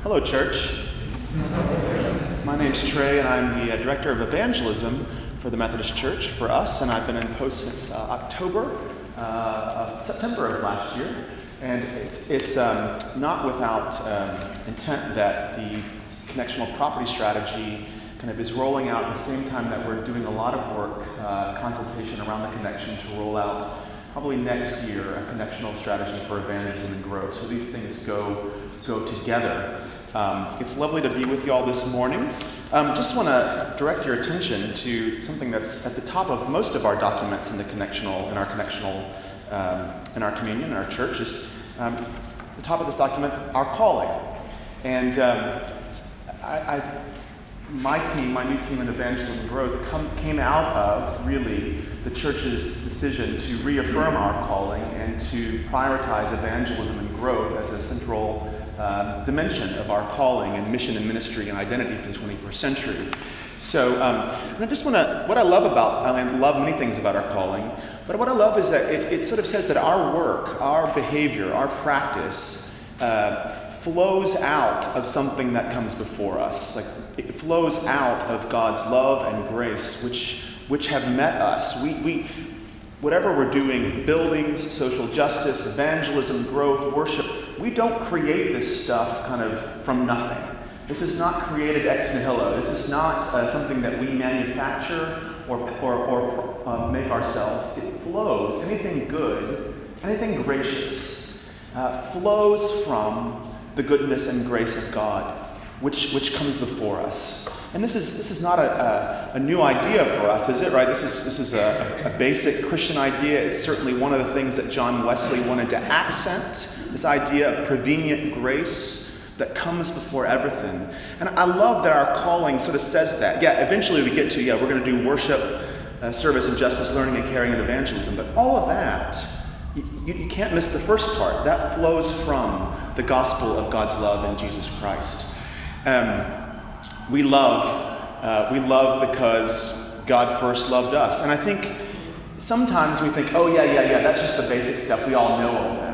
Hello, church. My name's Trey, and I'm the director of Evangelism for the Methodist Church for us, and I've been in post since September of last year. And it's not without intent that the Connexional property strategy kind of is rolling out at the same time that we're doing a lot of work, consultation around the connection to roll out probably next year a Connexional strategy for evangelism and growth. So these things go together. It's lovely to be with you all this morning. Just want to direct your attention to something that's at the top of most of our documents in the Connexional, in our communion, in our church, is the top of this document, our calling. And my new team in Evangelism and Growth came out of really the church's decision to reaffirm our calling and to prioritize evangelism and growth as a central dimension of our calling and mission and ministry and identity for the 21st century. So, and I just want to, what I love about, I love many things about our calling, but what I love is that it sort of says that our work, our behavior, our practice flows out of something that comes before us. Like, it flows out of God's love and grace, which have met us. We whatever we're doing, buildings, social justice, evangelism, growth, worship, we don't create this stuff kind of from nothing. This is not created ex nihilo. This is not something that we manufacture or make ourselves. It flows. Anything good, anything gracious, flows from the goodness and grace of God, which comes before us. And this is not a new idea for us, is it? Right? This is a basic Christian idea. It's certainly one of the things that John Wesley wanted to accent. This idea of prevenient grace that comes before everything. And I love that our calling sort of says that. Yeah, eventually we get to, we're going to do worship, service and justice, learning and caring and evangelism. But all of that, you can't miss the first part. That flows from the gospel of God's love in Jesus Christ. We love because God first loved us. And I think sometimes we think, that's just the basic stuff. We all know all that.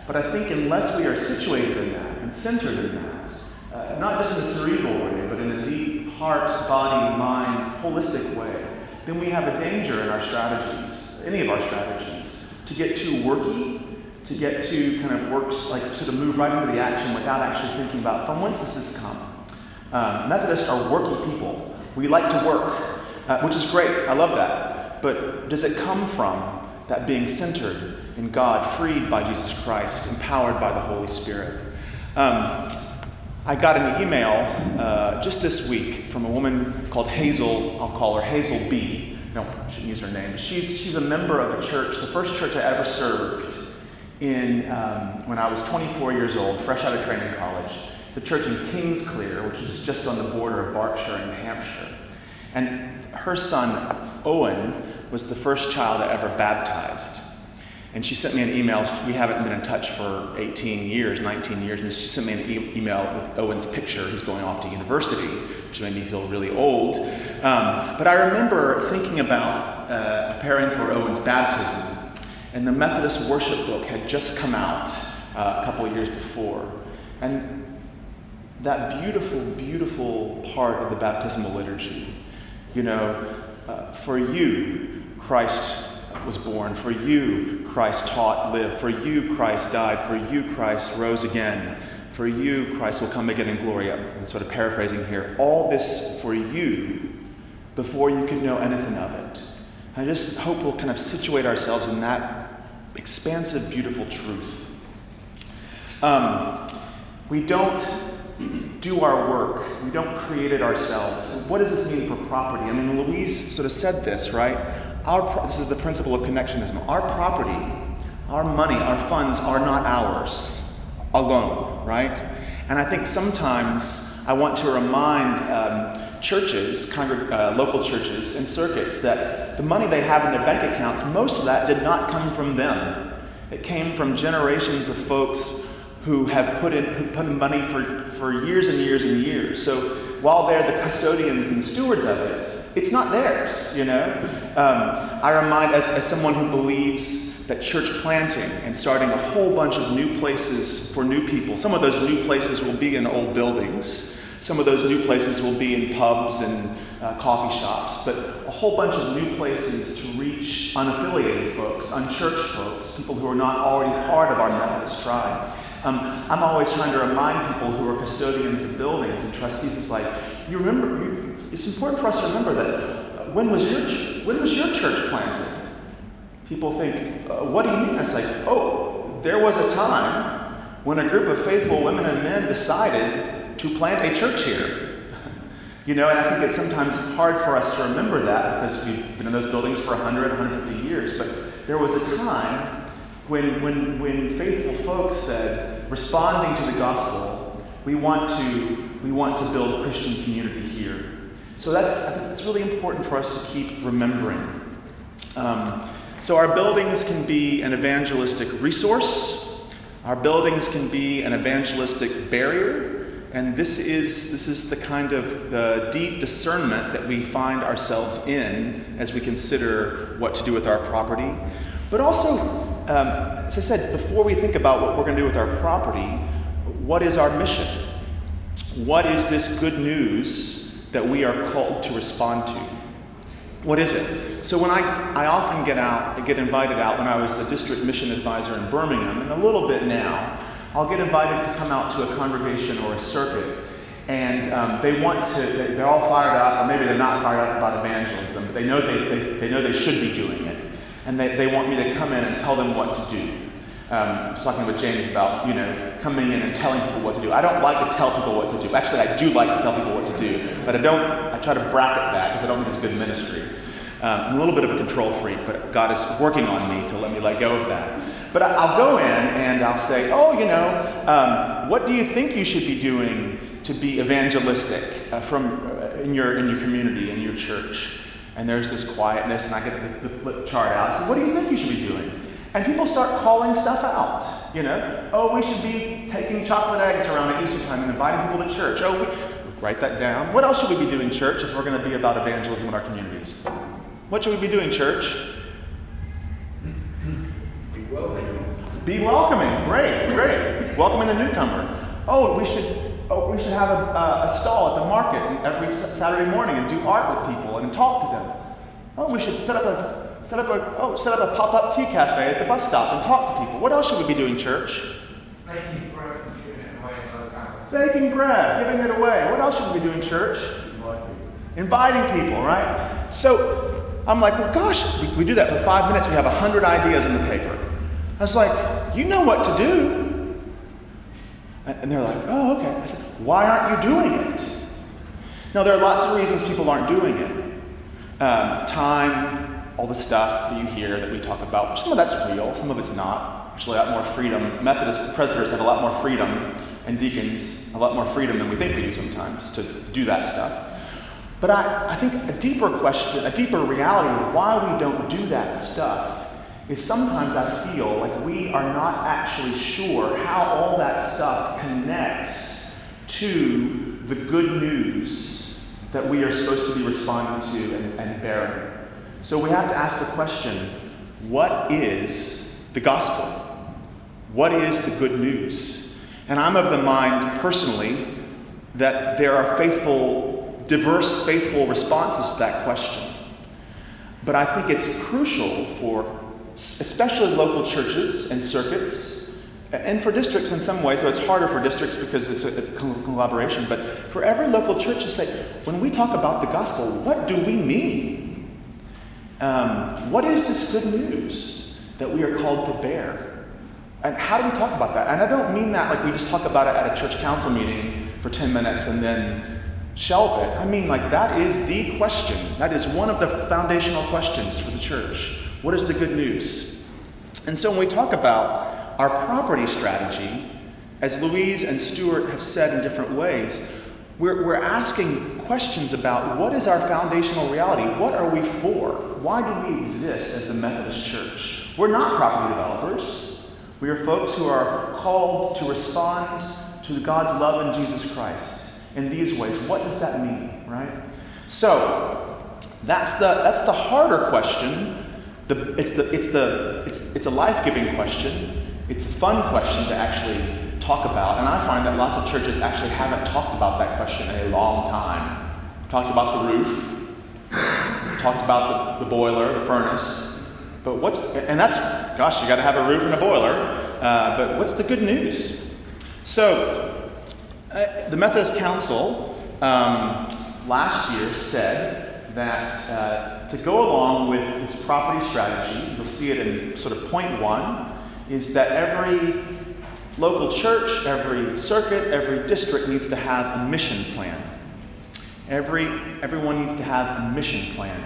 But I think unless we are situated in that and centered in that, not just in a cerebral way, but in a deep heart, body, mind, holistic way, then we have a danger in our strategies, any of our strategies, to get too worky, to get too kind of works, like sort of move right into the action without actually thinking about from whence this has come. Methodists are worky people. We like to work, which is great. I love that. But does it come from that being centered in God, freed by Jesus Christ, empowered by the Holy Spirit? I got an email just this week from a woman called Hazel. I'll call her Hazel B. No, I shouldn't use her name. She's a member of a church, the first church I ever served in when I was 24 years old, fresh out of training college. It's a church in Kingsclear, which is just on the border of Berkshire and Hampshire. And her son, Owen, was the first child I ever baptized. And she sent me an email. We haven't been in touch for 19 years, and she sent me an email with Owen's picture. He's going off to university, which made me feel really old. But I remember thinking about preparing for Owen's baptism, and the Methodist worship book had just come out a couple of years before. And that beautiful, beautiful part of the baptismal liturgy, for you, Christ was born. For you, Christ taught, lived. For you, Christ died. For you, Christ rose again. For you, Christ will come again in glory. I'm sort of paraphrasing here. All this for you before you could know anything of it. I just hope we'll kind of situate ourselves in that expansive, beautiful truth. We don't do our work. We don't create it ourselves. What does this mean for property? I mean, Louise sort of said this, right? This is the principle of connectionism. Our property, our money, our funds are not ours alone, right? And I think sometimes I want to remind churches, local churches and circuits, that the money they have in their bank accounts, most of that did not come from them. It came from generations of folks who have put in money for years and years and years. So while they're the custodians and stewards of it, it's not theirs, I remind, as someone who believes that church planting and starting a whole bunch of new places for new people. Some of those new places will be in old buildings. Some of those new places will be in pubs and coffee shops, but a whole bunch of new places to reach unaffiliated folks, unchurched folks, people who are not already part of our Methodist tribe. I'm always trying to remind people who are custodians of buildings and trustees, it's like, it's important for us to remember that when was your church planted? People think, what do you mean? It's like, there was a time when a group of faithful women and men decided to plant a church here. And I think it's sometimes hard for us to remember that because we've been in those buildings for 100, 150 years. But there was a time when faithful folks said, responding to the gospel, we want to build a Christian community here. So I think it's really important for us to keep remembering. So our buildings can be an evangelistic resource. Our buildings can be an evangelistic barrier. And this is the kind of the deep discernment that we find ourselves in as we consider what to do with our property. But also, as I said, before we think about what we're going to do with our property, what is our mission? What is this good news that we are called to respond to? What is it? So when I often get invited out when I was the district mission advisor in Birmingham, and a little bit now, I'll get invited to come out to a congregation or a circuit, and they're all fired up, or maybe they're not fired up about evangelism, but they know they should be doing it, and they want me to come in and tell them what to do. I was talking with James about, coming in and telling people what to do. I don't like to tell people what to do. Actually, I do like to tell people what to do, but I try to bracket that because I don't think it's good ministry. I'm a little bit of a control freak, but God is working on me to let me let go of that. But I'll go in and I'll say, what do you think you should be doing to be evangelistic in your community, in your church? And there's this quietness, and I get the flip chart out. I say, what do you think you should be doing? And people start calling stuff out, we should be taking chocolate eggs around at Easter time and inviting people to church. Write that down. What else should we be doing, church, if we're going to be about evangelism in our communities? What should we be doing, church? Be welcoming. Great. Welcoming the newcomer. We should have a stall at the market every Saturday morning and do art with people and talk to them. We should set up a pop-up tea cafe at the bus stop and talk to people. What else should we be doing, church? Baking bread and giving it away. Baking bread, giving it away. What else should we be doing, church? Inviting people, right? So I'm like, well, gosh, we do that for 5 minutes. We have 100 ideas in the paper. I was like, you know what to do. And they're like, oh, okay. I said, why aren't you doing it? Now, there are lots of reasons people aren't doing it. Time, all the stuff that you hear that we talk about. Some of that's real, some of it's not. Actually, a lot more freedom. Methodist presbyters have a lot more freedom, and deacons a lot more freedom than we think we do sometimes to do that stuff. But I think a deeper question, a deeper reality of why we don't do that stuff is sometimes I feel like we are not actually sure how all that stuff connects to the good news that we are supposed to be responding to and bearing. So we have to ask the question, what is the gospel? What is the good news? And I'm of the mind, personally, that there are diverse faithful responses to that question. But I think it's crucial for especially local churches and circuits, and for districts in some ways, so it's harder for districts because it's a collaboration, but for every local church to say, when we talk about the gospel, what do we mean? What is this good news that we are called to bear? And how do we talk about that? And I don't mean that like we just talk about it at a church council meeting for 10 minutes and then shelve it. I mean, like, that is the question. That is one of the foundational questions for the church. What is the good news? And so when we talk about our property strategy, as Louise and Stuart have said in different ways, we're asking questions about what is our foundational reality? What are we for? Why do we exist as the Methodist Church? We're not property developers. We are folks who are called to respond to God's love in Jesus Christ in these ways. What does that mean, right? So that's the harder question It's a life-giving question. It's a fun question to actually talk about, and I find that lots of churches actually haven't talked about that question in a long time. Talked about the roof, talked about the boiler, the furnace, but you got to have a roof and a boiler, but what's the good news? So, the Methodist Council last year said that to go along with its property strategy, you'll see it in sort of point 1, is that every local church, every circuit, every district needs to have a mission plan. Everyone needs to have a mission plan.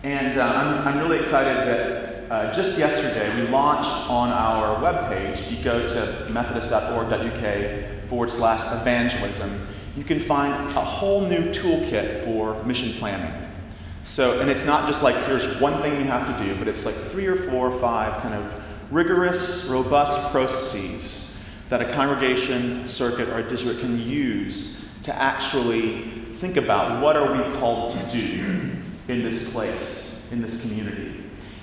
And I'm really excited that just yesterday we launched on our webpage. If you go to methodist.org.uk/evangelism, you can find a whole new toolkit for mission planning. So, and it's not just like here's one thing you have to do, but it's like 3 or 4 or 5 kind of rigorous, robust processes that a congregation, a circuit, or a district can use to actually think about what are we called to do in this place, in this community.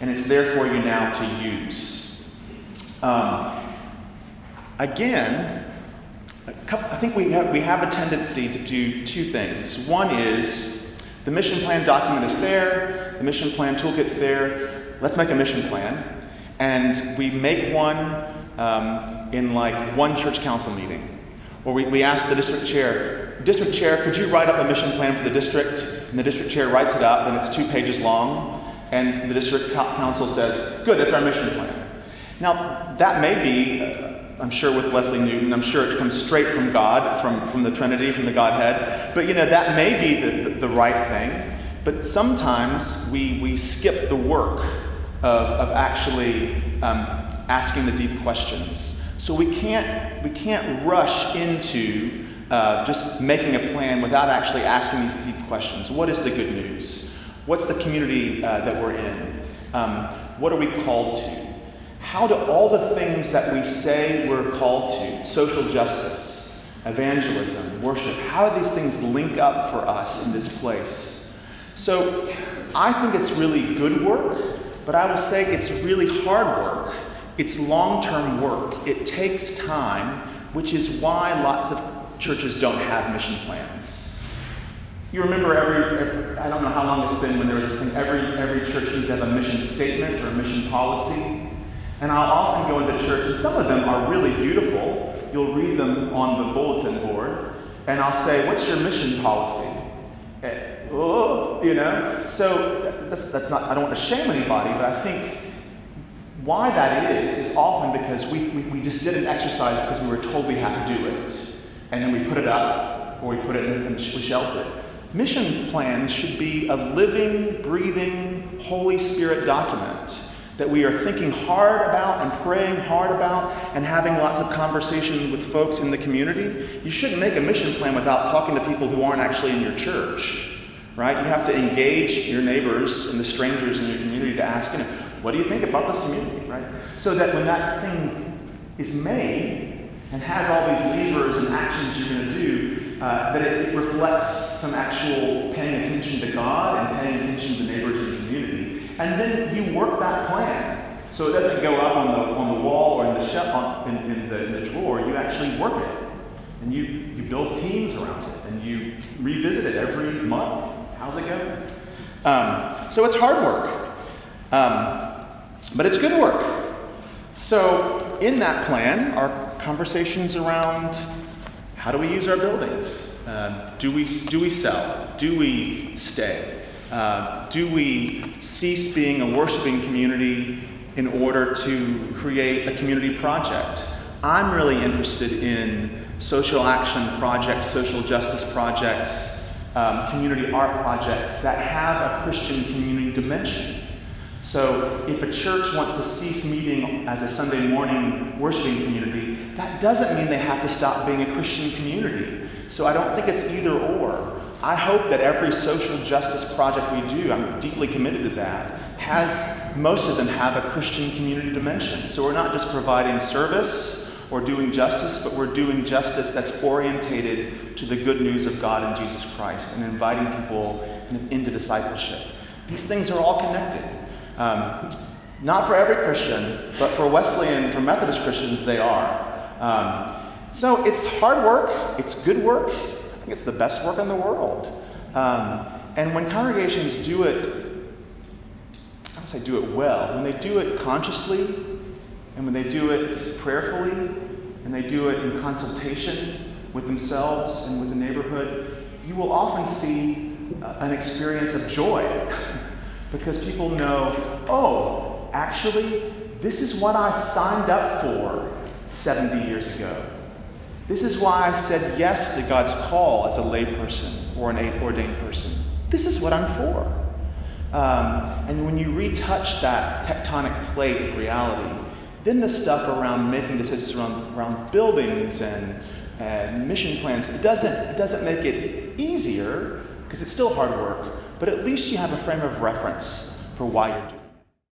And it's there for you now to use. Again, I think we have a tendency to do 2 things. One is the mission plan document is there, the mission plan toolkit's there, let's make a mission plan. And we make one in like one church council meeting. Or we ask the district chair, could you write up a mission plan for the district? And the district chair writes it up, and it's 2 pages long. And the district council says, good, that's our mission plan. Now, that may be, I'm sure with Leslie Newton, I'm sure it comes straight from God, from the Trinity, from the Godhead. But that may be the right thing. But sometimes we skip the work of actually asking the deep questions. So we can't rush into just making a plan without actually asking these deep questions. What is the good news? What's the community that we're in? What are we called to? How do all the things that we say we're called to, social justice, evangelism, worship, how do these things link up for us in this place? So I think it's really good work, but I will say it's really hard work. It's long-term work. It takes time, which is why lots of churches don't have mission plans. You remember I don't know how long it's been when there was this thing, every church needs to have a mission statement or a mission policy. And I'll often go into church, and some of them are really beautiful. You'll read them on the bulletin board, and I'll say, what's your mission policy? So that's not, I don't want to shame anybody, but I think why that is often because we just did an exercise because we were told we have to do it. And then we put it up, or we put it in and we shelved it. Mission plans should be a living, breathing, Holy Spirit document that we are thinking hard about and praying hard about and having lots of conversation with folks in the community. You shouldn't make a mission plan without talking to people who aren't actually in your church, right? You have to engage your neighbors and the strangers in your community to ask, what do you think about this community, right? So that when that thing is made and has all these levers and actions you're going to do, that it reflects some actual paying attention to God and paying attention to the neighbors in the community. And then you work that plan. So it doesn't go up on the wall or in the shelf in the drawer. You actually work it. And you build teams around it. And you revisit it every month. How's it going? So it's hard work. But it's good work. So in that plan are conversations around how do we use our buildings? Do we sell? Do we stay? Do we cease being a worshiping community in order to create a community project? I'm really interested in social action projects, social justice projects, community art projects that have a Christian community dimension. So if a church wants to cease meeting as a Sunday morning worshiping community, that doesn't mean they have to stop being a Christian community. So I don't think it's either or. I hope that every social justice project we do, I'm deeply committed to that, most of them have a Christian community dimension. So we're not just providing service or doing justice, but we're doing justice that's orientated to the good news of God and Jesus Christ and inviting people kind of into discipleship. These things are all connected. Not for every Christian, but for Wesleyan, for Methodist Christians, they are. So it's hard work, it's good work, I think it's the best work in the world. And when congregations do it, I would say do it well, when they do it consciously, and when they do it prayerfully, and they do it in consultation with themselves and with the neighborhood, you will often see an experience of joy. Because people know, oh, actually, this is what I signed up for 70 years ago. This is why I said yes to God's call as a lay person or an ordained person. This is what I'm for. And when you retouch that tectonic plate of reality, then the stuff around making decisions around buildings and mission plans, it doesn't make it easier, because it's still hard work, but at least you have a frame of reference for why you're doing it.